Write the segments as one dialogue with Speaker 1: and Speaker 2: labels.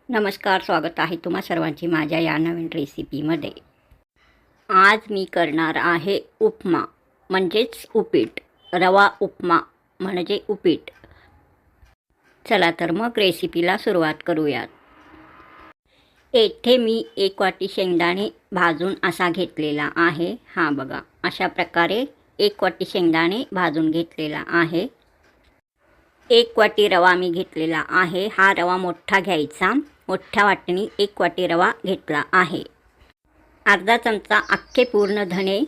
Speaker 1: नमस्कार, स्वागत आहे तुम्हा सर्वांची माझ्या या नवीन रेसिपीमध्ये। आज मी करणार आहे उपमा म्हणजेच उपीट, रवा उपमा म्हणजे उपीट। चला तर मग रेसिपीला सुरुवात करूयात। येथे मी 1 वाटी शेंगदाणे भाजून असा घेतलेला आहे। हा बघा, अशा प्रकारे 1 वाटी शेंगदाणे भाजून घेतलेला आहे। 1 वाटी रवा मी घेतलेला आहे। हा रवा मोठा घ्यायचा। मोठ्या वाटीने 1 वाटी रवा घेतला आहे। अर्धा चमचा अख्खे पूर्ण धणे,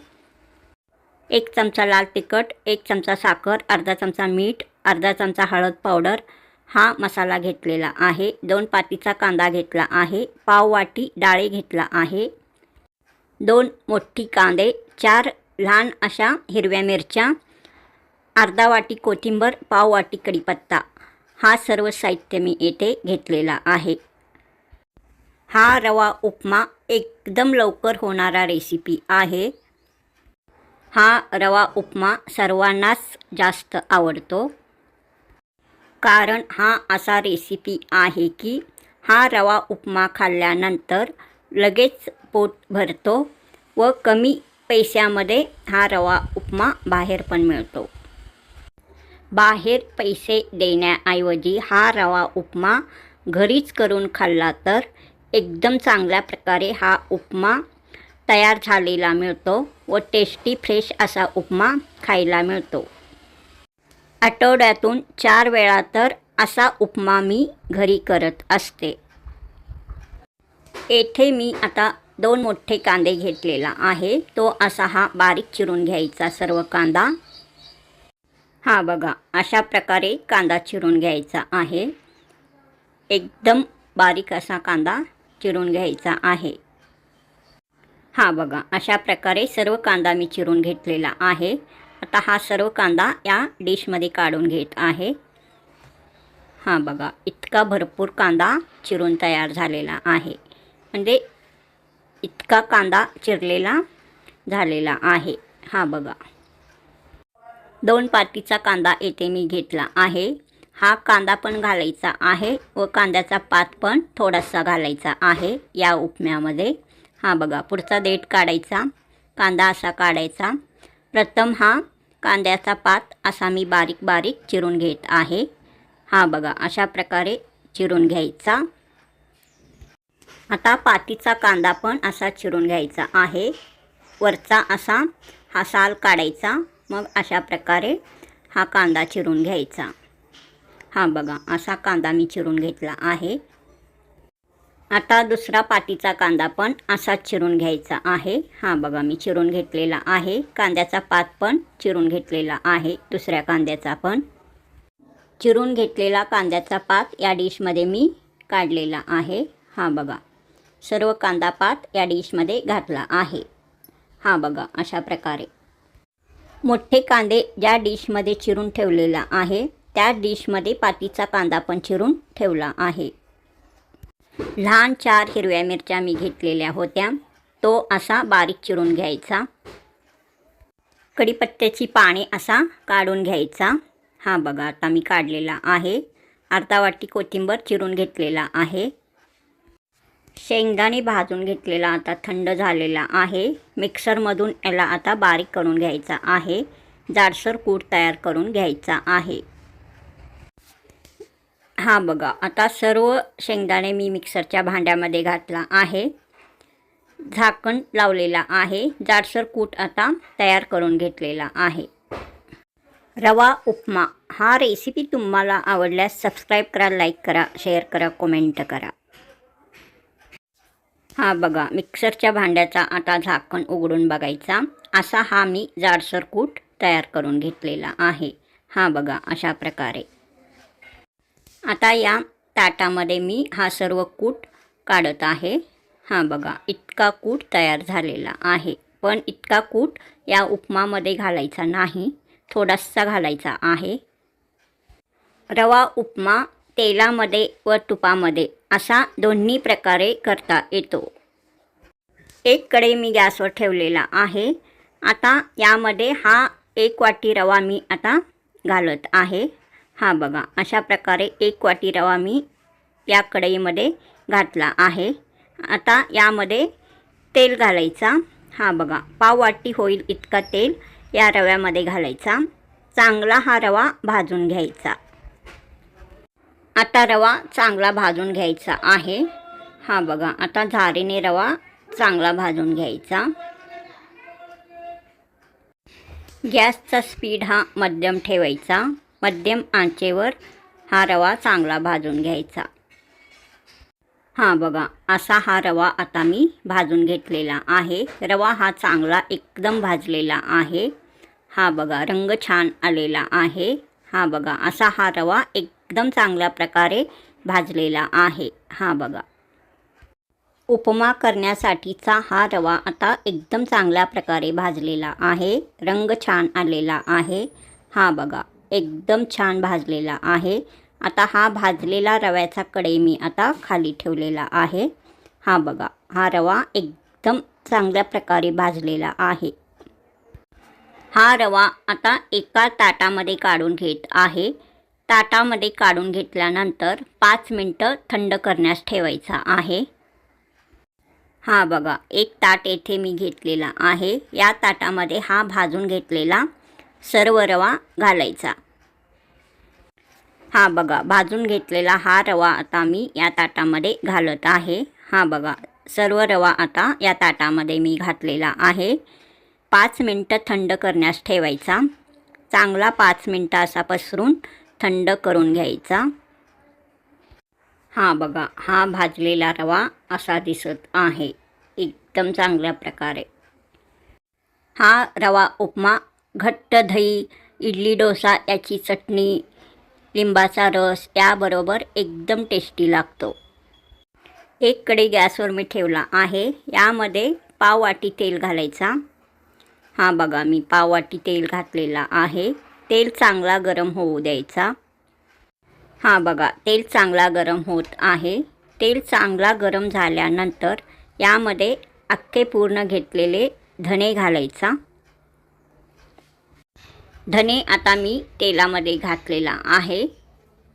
Speaker 1: 1 चमचा लाल तिखट, 1 चमचा साखर, अर्धा चमचा मीठ, अर्धा चमचा हळद पावडर हा मसाला घेतलेला आहे। 2 पातीचा कांदा घेतला आहे। पाव वाटी डाळे घेतला आहे। 2 मोठी कांदे, 4 लहान अशा हिरव्या मिरच्या, अर्धा वाटी कोथिंबीर, पाव वाटी कढीपत्ता हा सर्व साहित्य मी येथे घेतलेला आहे। हा रवा उपमा एकदम लवकर होणारा रेसिपी आहे। हा रवा उपमा सर्वांनाच जास्त आवडतो, कारण हा असा रेसिपी आहे की हा रवा उपमा खाल्ल्यानंतर लगेच पोट भरतो व कमी पैशामध्ये हा रवा उपमा बाहेर पण मिळतो। बाहेर पैसे देण्याऐवजी हा रवा उपमा घरीच करून खाल्ला तर एकदम चांगल्या प्रकारे हा उपमा तयार झालेला मिळतो व टेस्टी फ्रेश असा उपमा खायला मिळतो। आठवड्यातून 4 वेळा तर असा उपमा मी घरी करत असते। येथे मी आता 2 मोठे कांदे घेतलेला आहे। तो असा हा बारीक चिरून घ्यायचा सर्व कांदा। हा बघा, अशा प्रकारे कांदा चिरून घ्यायचा आहे। एकदम बारीक असा कांदा चिरून घ्यायचा आहे। हा बघा, अशा प्रकारे सर्व कांदा मी चिरून घेतलेला आहे। आता हा सर्व कांदा या डिशमध्ये काढून घेत आहे। हा बघा, इतका भरपूर कांदा चिरून तयार झालेला आहे, म्हणजे इतका कांदा चिरलेला झालेला आहे। हा बघा, 2 पातीचा कांदा येथे मी घेतला आहे। हा कांदा पण घालायचा आहे व कांद्याचा पात पण थोडासा घालायचा आहे या उपम्यामध्ये। हा बघा, पुढचा देठ काढायचा, कांदा असा काढायचा। प्रथम हा कांद्याचा पात असा मी बारीक बारीक चिरून घेत आहे। हा बघा, अशा प्रकारे चिरून घ्यायचा। आता पातीचा कांदा पण असा चिरून घ्यायचा आहे। वरचा असा हा साल काढायचा, मग अशा प्रकारे हा कांदा चिरून घ्यायचा। हा बघा, असा कांदा मी चिरून घेतला आहे। आता दुसरा पातीचा कांदा पण असाच चिरून घ्यायचा आहे। हा बघा, मी चिरून घेतलेला आहे। कांद्याचा पात पण चिरून घेतलेला आहे। दुसऱ्या कांद्याचा पण चिरून घेतलेला कांद्याचा पात या डिशमध्ये मी काढलेला आहे। हा बघा, सर्व कांदा पात या डिशमध्ये घातला आहे। हा बघा, अशा प्रकारे मोठे कांदे ज्या डिशमध्ये चिरून ठेवलेला आहे त्या डिशमध्ये पातीचा कांदा पण चिरून ठेवला आहे। लहान 4 हिरव्या मिरच्या मी घेतलेल्या होत्या, तो असा बारीक चिरून घ्यायचा। कढीपत्त्याची पाने असा काढून घ्यायचा। हा बघा, आता मी काढलेला आहे। अर्धा वाटी कोथिंबीर चिरून घेतलेला आहे। शेंगदाणे भाजून घेतलेला आता थंड झालेला आहे। मिक्सरमधून याला आता बारीक करून घ्यायचा आहे। जाडसर कूट तयार करून घ्यायचा आहे। हा बघा, आता सर्व शेंगदाणे मी मिक्सरच्या भांड्यामध्ये घातला आहे। झाकण लावलेला आहे। जाडसर कूट आता तयार करून घेतलेला आहे। रवा उपमा हा रेसिपी तुम्हाला आवडल्यास सबस्क्राईब करा, लाईक करा, शेअर करा, कमेंट करा। हा बघा, मिक्सरच्या भांड्याचा आता झाकण उघडून बघायचा। असा हा मी जाडसर कूट तयार करून घेतलेला आहे। हा बघा, अशा प्रकारे आता या ताटामध्ये मी हा सर्व कूट काढत आहे। हा बघा, इतका कूट तयार झालेला आहे। पण इतका कूट या उपमामध्ये घालायचा नाही, थोडासा घालायचा आहे। रवा उपमा तेलामध्ये व तुपामध्ये असा दोन्ही प्रकारे करता येतो। एक कढई मी गॅसवर ठेवलेला आहे। आता यामध्ये हा 1 वाटी रवा मी आता घालत आहे। हा बघा, अशा प्रकारे 1 वाटी रवा मी या कढईमध्ये घातला आहे. आता यामध्ये तेल घालायचा. हा बघा, पाववाटी होईल इतका तेल या रव्यामध्ये घालायचा. चांगला हा रवा भाजून घ्यायचा. आता रवा चांगला भाजून घ्यायचा आहे. हा बघा, आता झारीने रवा चांगला भाजून घ्यायचा. गॅसचा स्पीड हा मध्यम ठेवायचा. मध्यम आचेवर हा रवा चांगला भाजून घ्यायचा. हा बघा, असा हा रवा आता मी भाजून घेतलेला आहे. रवा हा चांगला एकदम भाजलेला आहे. हा बघा, रंग छान आलेला आहे. हा बघा, असा हा रवा एकदम चांगल्या प्रकारे भाजलेला आहे. हा बघा, उपमा करण्यासाठीचा हा रवा आता एकदम चांगल्या प्रकारे भाजलेला आहे. रंग छान आलेला आहे. हा बघा, एकदम छान भाजलेला आहे. आता हा भाजलेला रव्याचा कढई मी आता खाली ठेवलेला आहे. हा बघा, हा रवा एकदम चांगल्या प्रकारे भाजलेला आहे. हा रवा आता एका ताटामध्ये काढून घेत आहे. ताटामध्ये काढून घेतल्यानंतर 5 मिनटं थंड करण्यास ठेवायचा आहे. हा बघा, एक ताट येथे मी घेतलेला आहे. या ताटामध्ये हा भाजून घेतलेला सर्व रवा घालायचा. हा बघा, भाजून घेतलेला हा रवा आता मी या ताटामध्ये घालत आहे. हा बघा, सर्व रवा आता या ताटामध्ये मी घातलेला आहे. 5 मिनटं थंड करण्यास ठेवायचा. चांगला 5 मिनटं असा पसरून थंड करून घ्यायचा. हा बघा, हा भाजलेला रवा असा दिसत आहे एकदम चांगल्या प्रकारे. हा रवा उपमा घट्ट दही, इडली डोसा याची चटणी, लिंबाचा रस याबरोबर एकदम टेस्टी लागतो. एक कढई गॅसवर मी ठेवला आहे. यामध्ये पाववाटी तेल घालायचा. हा बघा, मी पाववाटी तेल घातलेला आहे. तेल चांगला गरम होऊ द्यायचा. हा बघा, तेल चांगला गरम होत आहे. तेल चांगला गरम झाल्यानंतर यामध्ये अख्खे पूर्ण घेतलेले धणे घालायचा. धणे आता मी तेलामध्ये घातलेला आहे.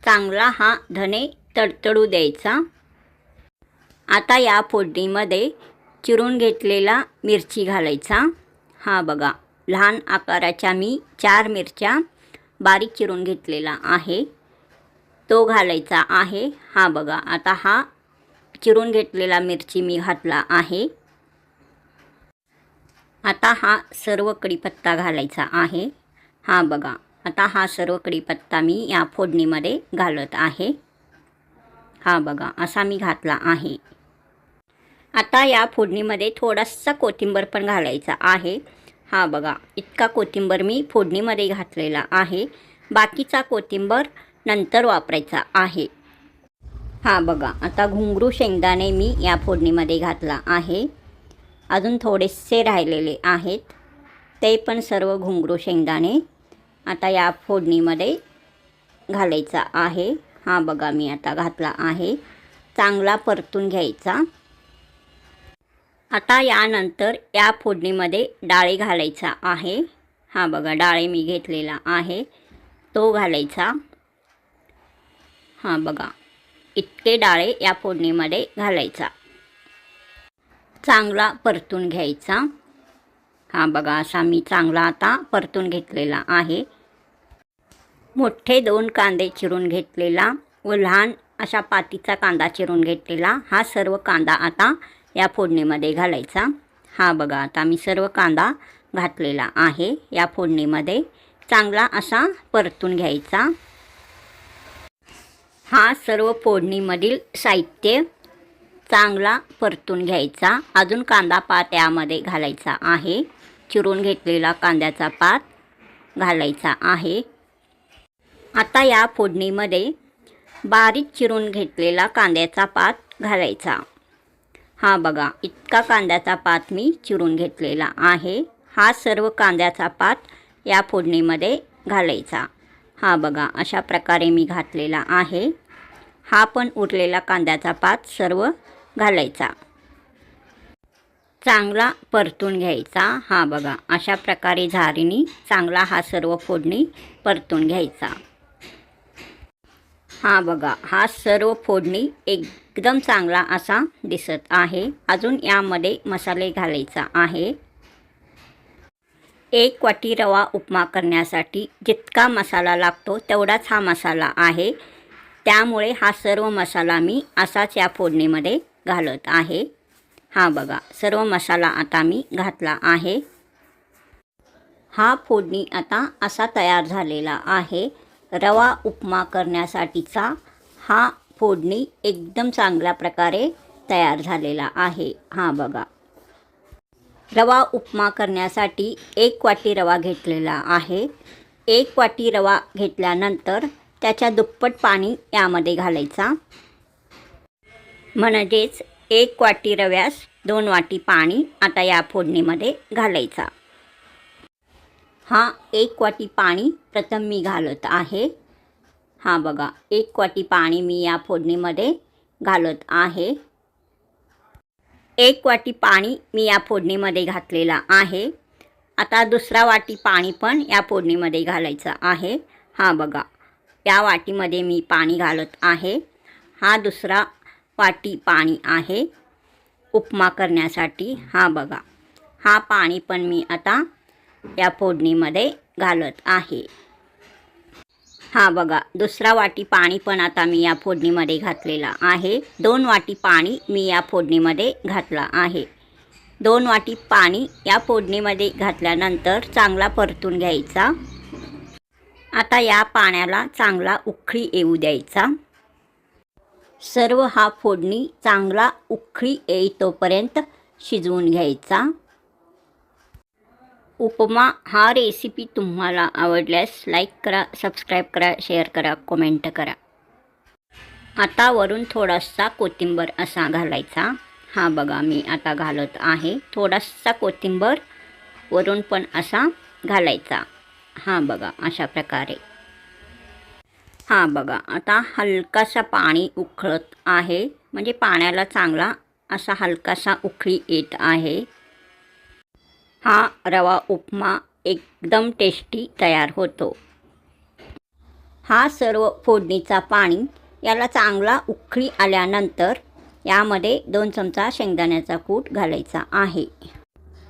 Speaker 1: चांगला हा धणे तडतडू द्यायचा. आता या फोडणीमध्ये चिरून घेतलेला मिरची घालायचा. हा बघा, लहान आकाराच्या मी 4 मिरच्या बारीक चिरून घेतलेला आहे, तो घालायचा आहे. हा बघा, आता हा चिरून घेतलेला मिरची मी घातला आहे. आता हा सर्व कढीपत्ता घालायचा आहे. हा बघा, आता हा सर्व कढीपत्ता मी या फोडणीमध्ये घालत आहे. हा बघा, असा मी घातला आहे. आता या फोडणीमध्ये थोडासा कोथिंबीर पण घालायचा आहे. हा बघा, इतका कोथिंबीर मी फोडणीमध्ये घातलेला आहे. बाकीचा कोथिंबीर नंतर वापरायचा आहे. हा बघा, आता घुंगरू शेंगदाणे मी या फोडणीमध्ये घातला आहे. अजून थोडेसे राहिलेले आहेत, ते पण सर्व घुंगरू शेंगदाणे आता या फोडणीमध्ये घालायचा आहे. हा बघा, मी आता घातला आहे. चांगला परतून घ्यायचा. आता यानंतर या फोडणीमध्ये डाळी घालायचा आहे. हा बघा, डाळी मी घेतलेला आहे, तो घालायचा. हा बघा, इतके डाळे या फोडणीमध्ये घालायचा. चांगला परतून घ्यायचा. हा बघा, असा मी चांगला आता परतून घेतलेला आहे. मोठे 2 कांदे चिरून घेतलेला व लहान अशा पातीचा कांदा चिरून घेतलेला, हा सर्व कांदा आता या फोडणीमध्ये घालायचा. हा बघा, आता मी सर्व कांदा घातलेला आहे या फोडणीमध्ये. चांगला असा परतून घ्यायचा. हा सर्व फोडणीमधील साहित्य चांगला परतून घ्यायचा. अजून कांदा पात यामध्ये घालायचा आहे. चिरून घेतलेला कांद्याचा पात घालायचा आहे. आता या फोडणीमध्ये बारीक चिरून घेतलेला कांद्याचा पात घालायचा. हा बघा, इतका कांद्याचा पात मी चिरून घेतलेला आहे. हा सर्व कांद्याचा पात या फोडणीमध्ये घालायचा. हा बघा, अशा प्रकारे मी घातलेला आहे. हा पण उरलेला कांद्याचा पात सर्व घालायचा. चांगला परतून घ्यायचा. हा बघा, अशा प्रकारे झारीने चांगला हा सर्व फोडणी परतून घ्यायचा. हा बघा, हा सर्व फोडणी एकदम चांगला असा दिसत आहे. अजून यामध्ये मसाले घालायचा आहे. 1 वाटी रवा उपमा करण्यासाठी जितका मसाला लागतो तेवढाच हा मसाला आहे. त्यामुळे हा सर्व मसाला मी असाच या फोडणीमध्ये घालत आहे. हा बघा, सर्व मसाला आता मी घातला आहे. हा फोडणी आता असा तयार झालेला आहे. रवा उपमा करण्यासाठीचा हा फोडणी एकदम चांगल्या प्रकारे तयार झालेला आहे. हा बघा, रवा उपमा करण्यासाठी 1 वाटी रवा घेतलेला आहे. 1 वाटी रवा घेतल्यानंतर त्याच्या दुप्पट पाणी यामध्ये घालायचा. म्हणजेच 1 वाटी रव्यास 2 वाटी पाणी आता या फोडणीमध्ये घालायचा. हा 1 वाटी पाणी प्रथम मी घालत आहे. हा बघा, 1 वाटी पाणी मी या फोडणीमध्ये घालत आहे. 1 वाटी पाणी मी या फोडणीमध्ये घातलेला आहे. आता दुसरा वाटी पाणी पण या फोडणीमध्ये घालायचं आहे. हा बघा, या वाटीमध्ये मी पाणी घालत आहे. हा दुसरा वाटी पाणी आहे उपमा करण्यासाठी. हा बघा, हा पाणी पण मी आता या फोडणीमध्ये घालत आहे. हा बघा, दुसरा वाटी पाणी पण आता मी या फोडणीमध्ये घातलेला आहे. 2 वाटी पाणी मी या फोडणीमध्ये घातला आहे. 2 वाटी पाणी या फोडणीमध्ये घातल्यानंतर चांगला परतून घ्यायचा. आता या पाण्याला चांगला उकळी येऊ द्यायचा. सर्व हा फोडणी चांगला उकळी येईतोपर्यंत शिजवून घ्यायचा. उपमा हा रेसिपी तुम्हाला आवडल्यास लाईक करा, सबस्क्राईब करा, शेअर करा, कमेंट करा. आता वरून थोडासा कोथिंबीर असा घालायचा. हा बघा, मी आता घालत आहे. थोडासा कोथिंबीर वरून पण असा घालायचा. हा बघा, अशा प्रकारे. हा बघा, आता हलकासा पाणी उकळत आहे. म्हणजे पाण्याला चांगला असा हलकासा उकळी येत आहे. हा रवा उपमा एकदम टेस्टी तयार होतो. हा सर्व फोडणीचा पाणी याला चांगला उकळी आल्यानंतर यामध्ये 2 चमचा शेंगदाण्याचा कूट घालायचा आहे.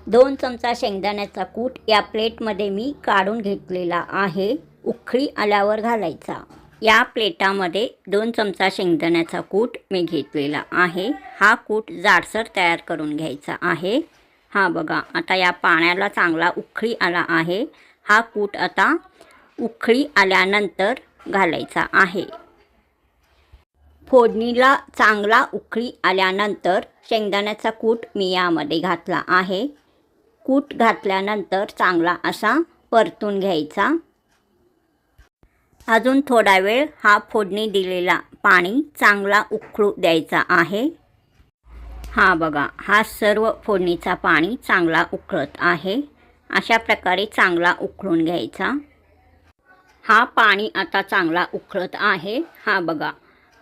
Speaker 1: 2 चमचा शेंगदाण्याचा कूट या प्लेटमध्ये मी काढून घेतलेला आहे. उकळी आल्यावर घालायचा. या प्लेटामध्ये 2 चमचा शेंगदाण्याचा कूट मी घेतलेला आहे. हा कूट जाडसर तयार करून घ्यायचा आहे. हा बघा, आता या पाण्याला चांगला उकळी आला आहे. हा कूट आता उकळी आल्यानंतर घालायचा आहे. फोडणीला चांगला उकळी आल्यानंतर शेंगदाण्याचा कूट मी यामध्ये घातला आहे. कूट घातल्यानंतर चांगला असा परतून घ्यायचा. अजून थोडा वेळ हा फोडणी दिलेला पाणी चांगला उकळू द्यायचा आहे. हा बघा, हा सर्व फोडणीचा पाणी चांगला उकळत आहे. अशा प्रकारे चांगला उकळून घ्यायचा. हा पाणी आता चांगला उकळत आहे. हा बघा,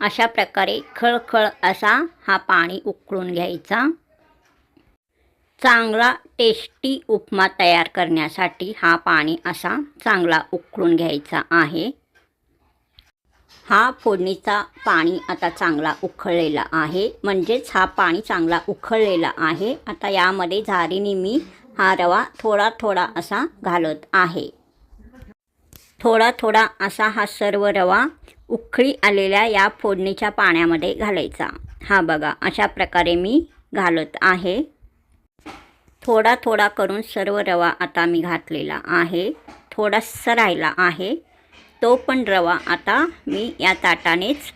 Speaker 1: अशा प्रकारे खळखळ असा हा पाणी उकळून घ्यायचा. चांगला टेस्टी उपमा तयार करण्यासाठी हा पाणी असा चांगला उकळून घ्यायचा आहे. हा फोडणीचा पाणी आता चांगला उकळलेला आहे. म्हणजेच हा पाणी चांगला उकळलेला आहे. आता यामध्ये झारीने मी हा रवा थोडा थोडा असा घालत आहे. थोडा थोडा असा हा सर्व रवा उकळी आलेल्या या फोडणीच्या पाण्यामध्ये घालायचा. हा बघा, अशा प्रकारे मी घालत आहे. थोडा थोडा करून सर्व रवा आता मी घातलेला आहे. थोडासा राहिला आहे. तो पण रवा आता मी या ताटानेच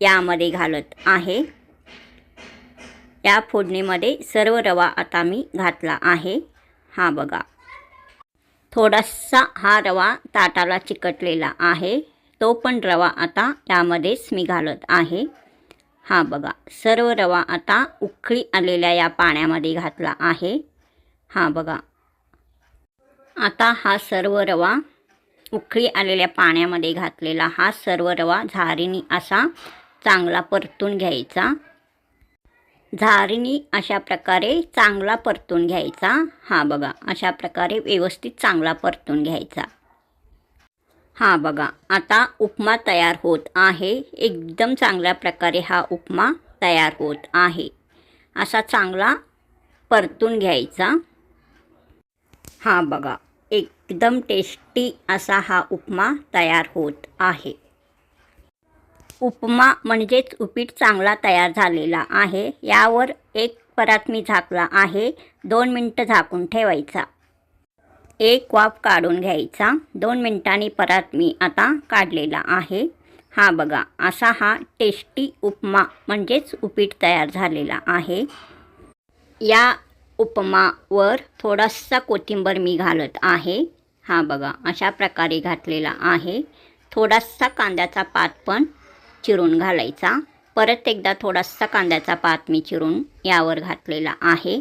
Speaker 1: यामध्ये घालत आहे. या फोडणीमध्ये सर्व रवा आता मी घातला आहे. हा बघा, थोडासा हा रवा ताटाला चिकटलेला आहे. तो पण रवा आता यामध्येच मी घालत आहे. हा बघा, सर्व रवा आता उकळी आलेल्या या पाण्यामध्ये घातला आहे. हा बघा, आता हा सर्व रवा उकळी आलेल्या पाण्यामध्ये घातलेला हा सर्व रवा झारीने असा चांगला परतून घ्यायचा. झारीने अशा प्रकारे चांगला परतून घ्यायचा. हा बघा, अशा प्रकारे व्यवस्थित चांगला परतून घ्यायचा. हा बघा, आता उपमा तयार होत आहे. एकदम चांगल्या प्रकारे हा उपमा तयार होत आहे. असा चांगला परतून घ्यायचा. हा बघा, एकदम टेस्टी असा हा उपमा तयार होत आहे. उपमा म्हणजेच उपीट चांगला तयार झालेला आहे. यावर एक परात मी झाकला आहे. 2 मिनटं झाकून ठेवायचा. एक वाफ काढून घ्यायचा. 2 मिनिटांनी परात मी आता काढलेला आहे. हा बघा, असा हा टेस्टी उपमा म्हणजेच उपीट तयार झालेला आहे. या उपमावर थोडासा कोथिंबीर मी घालत आहे. हा बघा, अशा प्रकारे घातलेला आहे. थोडासा कांद्याचा पात पण चिरून घालायचा. परत एकदा थोडासा कांद्याचा पात मी चिरून यावर घातलेला आहे.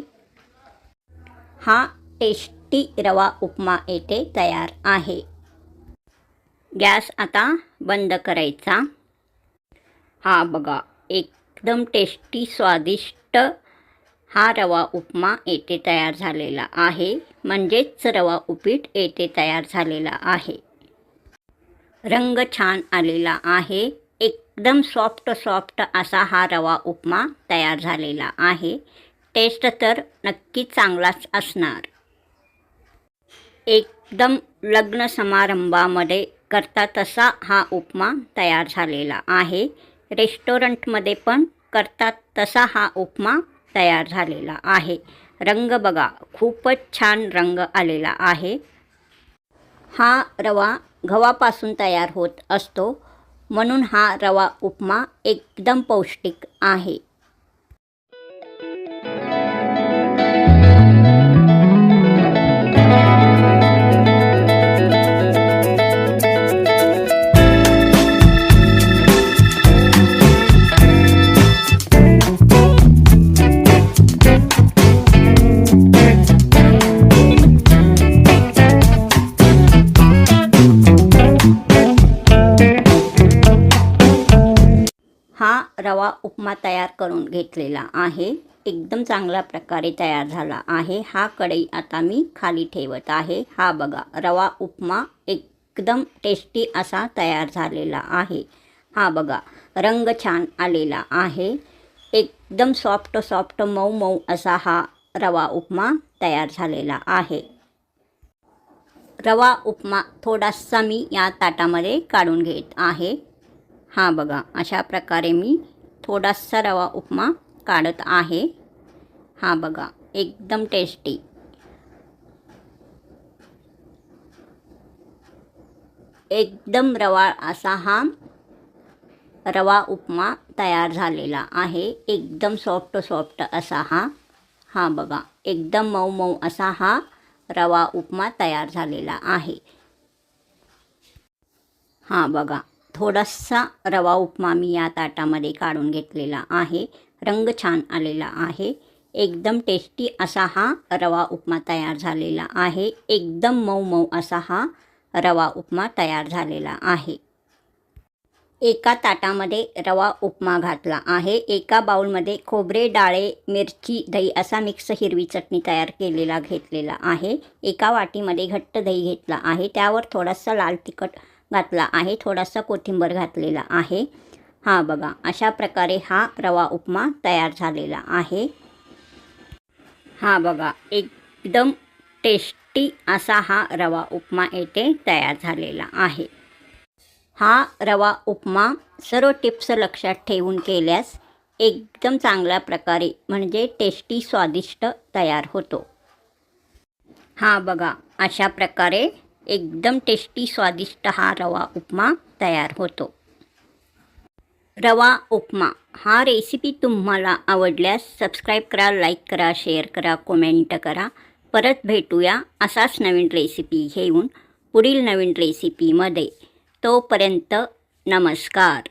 Speaker 1: हा टेस्टी रवा उपमा येथे तयार आहे. गॅस आता बंद करायचा. हा बघा, एकदम टेस्टी स्वादिष्ट हा रवा उपमा येथे तयार झालेला आहे. म्हणजेच रवा उपीट येथे तयार झालेला आहे. रंग छान आलेला आहे. एकदम सॉफ्ट असा हा रवा उपमा तयार झालेला आहे. टेस्ट तर नक्की चांगलाच असणार. एकदम लग्न समारंभामध्ये करता तसा हा उपमा तयार झालेला आहे. रेस्टॉरंटमध्ये पण करतात तसा हा उपमा तयार झालेला आहे. रंग बघा, खूपच छान रंग आलेला आहे. हा रवा गव्हापासून तयार होत असतो, म्हणून हा रवा उपमा एकदम पौष्टिक आहे. हा रवा उपमा तयार करून घेतलेला आहे. एकदम चांगल्या प्रकारे तयार झाला आहे. हा कढई आता मी खाली ठेवत आहे. हा बघा, रवा उपमा एकदम टेस्टी असा तयार झालेला आहे. हा बघा, रंग छान आलेला आहे. एकदम सॉफ्ट मऊ असा हा रवा उपमा तयार झालेला आहे. रवा उपमा थोडासा मी या ताटामध्ये काढून घेत आहे. हा बघा, अशा प्रकारे मी थोडासा रवा उपमा काढत आहे. हा बघा, एकदम टेस्टी एकदम रवाळ असा हा रवा उपमा तयार झालेला आहे. एकदम सॉफ्ट असा हा बघा, एकदम मऊ असा हा रवा उपमा तयार झालेला आहे. हा बघा, थोडासा रवा उपमा मी या ताटामध्ये काढून घेतलेला आहे. रंग छान आलेला आहे. एकदम टेस्टी असा हा रवा उपमा तयार झालेला आहे. एकदम मऊ असा हा रवा उपमा तयार झालेला आहे. एका ताटामध्ये रवा उपमा घातला आहे. एका बाउलमध्ये खोबरे, डाळे, मिरची, दही असा मिक्स हिरवी चटणी तयार केलेला घेतलेला आहे. एका वाटीमध्ये घट्ट दही घेतला आहे. त्यावर थोडासा लाल तिखट घातला आहे. थोडासा कोथिंबीर घातलेला आहे. हा बघा, अशा प्रकारे हा रवा उपमा तयार झालेला आहे. हा बघा, एकदम टेस्टी असा हा रवा उपमा येथे तयार झालेला आहे. हा रवा उपमा सर्व टिप्स लक्षात ठेवून केल्यास एकदम चांगल्या प्रकारे म्हणजे टेस्टी स्वादिष्ट तयार होतो. हा बघा, अशा प्रकारे एकदम टेस्टी स्वादिष्ट हा रवा उपमा तयार होतो. रवा उपमा हा रेसिपी तुम्हाला आवडल्यास सबस्क्राईब करा, लाईक करा, शेअर करा, कमेंट करा. परत भेटूया असाच नवीन रेसिपी घेऊन पुढील नवीन रेसिपीमध्ये. तोपर्यंत नमस्कार.